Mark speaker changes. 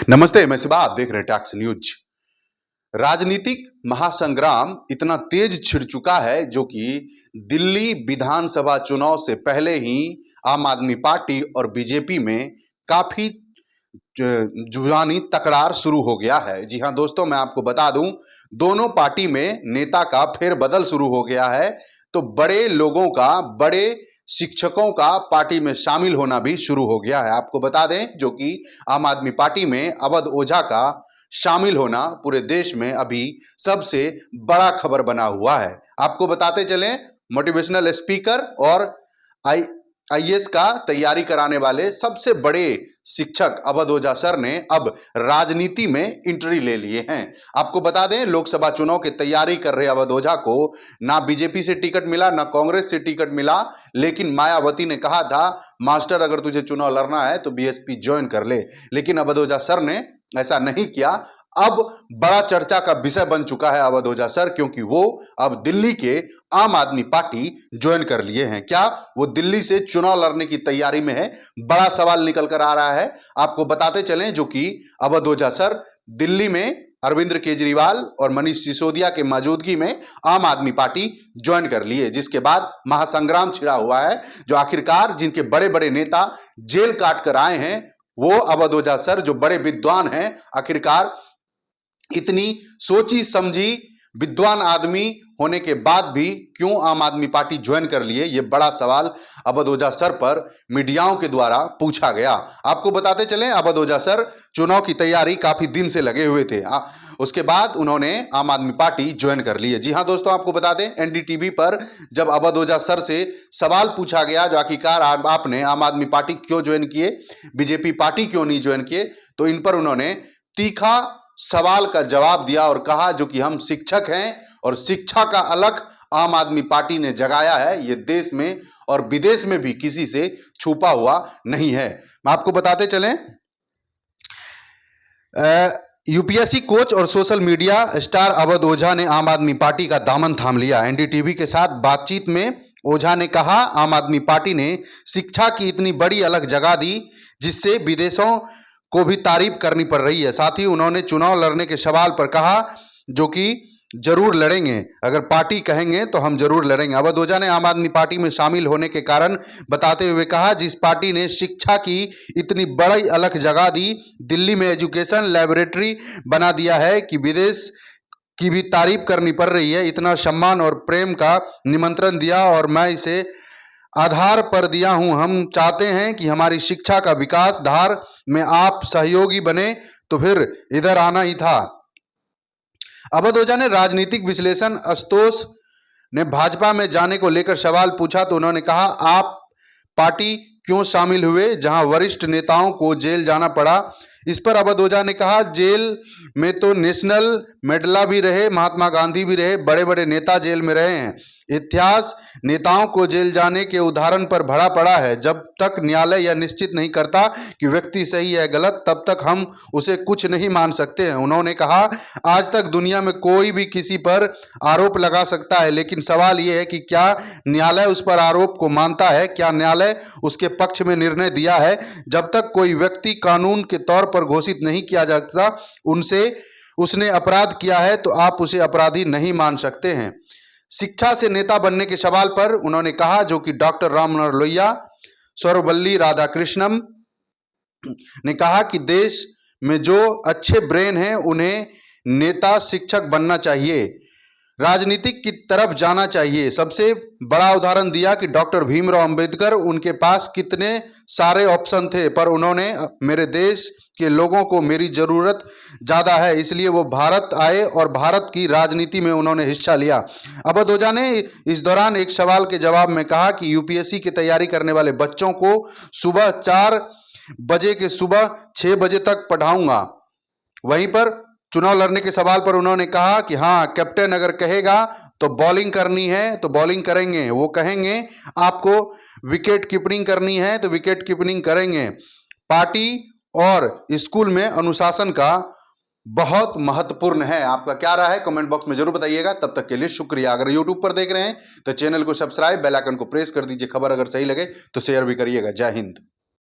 Speaker 1: नमस्ते, मैं सिबा, आप देख रहे हैं टैक्स न्यूज। राजनीतिक महासंग्राम इतना तेज छिड़ चुका है जो कि दिल्ली विधानसभा चुनाव से पहले ही आम आदमी पार्टी और बीजेपी में काफी जुबानी तकरार शुरू हो गया है। जी हां दोस्तों, मैं आपको बता दूं, दोनों पार्टी में नेता का फेरबदल शुरू हो गया है। तो बड़े लोगों का, बड़े शिक्षकों का पार्टी में शामिल होना भी शुरू हो गया है। आपको बता दें, जो कि आम आदमी पार्टी में अवध ओझा का शामिल होना पूरे देश में अभी सबसे बड़ा खबर बना हुआ है। आपको बताते चलें, मोटिवेशनल स्पीकर और आईएएस का तैयारी कराने वाले सबसे बड़े शिक्षक अवध ओझा सर ने अब राजनीति में एंट्री ले लिए हैं। आपको बता दें, लोकसभा चुनाव की तैयारी कर रहे अवध ओझा को ना बीजेपी से टिकट मिला, ना कांग्रेस से टिकट मिला, लेकिन मायावती ने कहा था, मास्टर अगर तुझे चुनाव लड़ना है तो बीएसपी ज्वाइन कर ले। लेकिन अवध ओझा सर ने ऐसा नहीं किया। अब बड़ा चर्चा का विषय बन चुका है अवध ओझा सर, क्योंकि वो अब दिल्ली के आम आदमी पार्टी ज्वाइन कर लिए हैं। क्या वो दिल्ली से चुनाव लड़ने की तैयारी में है? बड़ा सवाल निकल कर आ रहा है। आपको बताते चलें, जो कि अवध ओझा सर दिल्ली में अरविंद केजरीवाल और मनीष सिसोदिया के मौजूदगी में आम आदमी पार्टी ज्वाइन कर लिए, जिसके बाद महासंग्राम छिड़ा हुआ है। जो आखिरकार जिनके बड़े बड़े नेता जेल काट कर आए हैं, वो अवध ओझा सर जो बड़े विद्वान हैं, आखिरकार इतनी सोची समझी विद्वान आदमी होने के बाद भी क्यों आम आदमी पार्टी ज्वाइन कर लिए? ये बड़ा सवाल अवध ओझा सर पर मीडियाओं के द्वारा पूछा गया। आपको बताते चलें, अवध ओझा सर चुनाव की तैयारी काफी दिन से लगे हुए थे। उसके बाद उन्होंने आम आदमी पार्टी ज्वाइन कर ली है। जी हां दोस्तों, आपको बता दें, एनडीटीवी पर जब अवध ओझा सर से सवाल पूछा गया, जो आखिरकार आपने आम आदमी पार्टी क्यों ज्वाइन किए, बीजेपी पार्टी क्यों नहीं ज्वाइन किए, तो इन पर उन्होंने तीखा सवाल का जवाब दिया और कहा, जो कि हम शिक्षक हैं और शिक्षा का अलग आम आदमी पार्टी ने जगाया है। ये देश में और विदेश में भी किसी से छुपा हुआ नहीं है। मैं आपको बताते चलें, यूपीएससी कोच और सोशल मीडिया स्टार अवध ओझा ने आम आदमी पार्टी का दामन थाम लिया। एनडीटीवी के साथ बातचीत में ओझा ने कहा, आम आदमी पार्टी ने शिक्षा की इतनी बड़ी अलग जगह दी जिससे विदेशों को भी तारीफ करनी पड़ रही है। साथ ही उन्होंने चुनाव लड़ने के सवाल पर कहा, जो कि जरूर लड़ेंगे, अगर पार्टी कहेंगे तो हम जरूर लड़ेंगे। अवध ओझा ने आम आदमी पार्टी में शामिल होने के कारण बताते हुए कहा, जिस पार्टी ने शिक्षा की इतनी बड़ी अलग जगह दी, दिल्ली में एजुकेशन लैबोरेटरी बना दिया है कि विदेश की भी तारीफ करनी पड़ रही है। इतना सम्मान और प्रेम का निमंत्रण दिया और मैं इसे आधार पर दिया हूं। हम चाहते हैं कि हमारी शिक्षा का विकास धार में आप सहयोगी बने, तो फिर इधर आना ही था। अवध ओझा ने राजनीतिक विश्लेषण आशुतोष ने भाजपा में जाने को लेकर सवाल पूछा, तो उन्होंने कहा, आप पार्टी क्यों शामिल हुए जहां वरिष्ठ नेताओं को जेल जाना पड़ा? इस पर अवध ओझा ने कहा, जेल में तो नेशनल मेडला भी रहे, महात्मा गांधी भी रहे, बड़े बड़े नेता जेल में रहे हैं। इतिहास नेताओं को जेल जाने के उदाहरण पर भरा पड़ा है। जब तक न्यायालय यह निश्चित नहीं करता कि व्यक्ति सही है गलत, तब तक हम उसे कुछ नहीं मान सकते हैं। उन्होंने कहा, आज तक दुनिया में कोई भी किसी पर आरोप लगा सकता है, लेकिन सवाल यह है कि क्या न्यायालय उस पर आरोप को मानता है, क्या न्यायालय उसके पक्ष में निर्णय दिया है? जब तक कोई व्यक्ति कानून के तौर पर घोषित नहीं किया जाता, उसने अपराध किया है, तो आप उसे अपराधी नहीं मान सकते हैं। शिक्षा से नेता बनने के सवाल पर उन्होंने कहा, जो कि डॉक्टर राम मनोहर लोहिया, सर्वपल्ली राधाकृष्णन ने कहा कि देश में जो अच्छे ब्रेन हैं उन्हें नेता शिक्षक बनना चाहिए, राजनीतिक की तरफ जाना चाहिए। सबसे बड़ा उदाहरण दिया कि डॉक्टर भीमराव अंबेडकर, उनके पास कितने सारे ऑप्शन थे, पर उन्होंने मेरे देश के लोगों को मेरी ज़रूरत ज़्यादा है, इसलिए वो भारत आए और भारत की राजनीति में उन्होंने हिस्सा लिया। अवध ओझा ने इस दौरान एक सवाल के जवाब में कहा कि यूपीएससी की तैयारी करने वाले बच्चों को सुबह 4 बजे के सुबह 6 बजे तक पढ़ाऊंगा। वहीं पर चुनाव लड़ने के सवाल पर उन्होंने कहा कि हाँ, कैप्टन अगर कहेगा तो बॉलिंग करनी है तो बॉलिंग करेंगे, वो कहेंगे आपको विकेट कीपिंग करनी है तो विकेट कीपिंग करेंगे। पार्टी और स्कूल में अनुशासन का बहुत महत्वपूर्ण है। आपका क्या राय है, कमेंट बॉक्स में जरूर बताइएगा। तब तक के लिए शुक्रिया। अगर यूट्यूब पर देख रहे हैं तो चैनल को सब्सक्राइब, बेल आइकन को प्रेस कर दीजिए। खबर अगर सही लगे तो शेयर भी करिएगा। जय हिंद।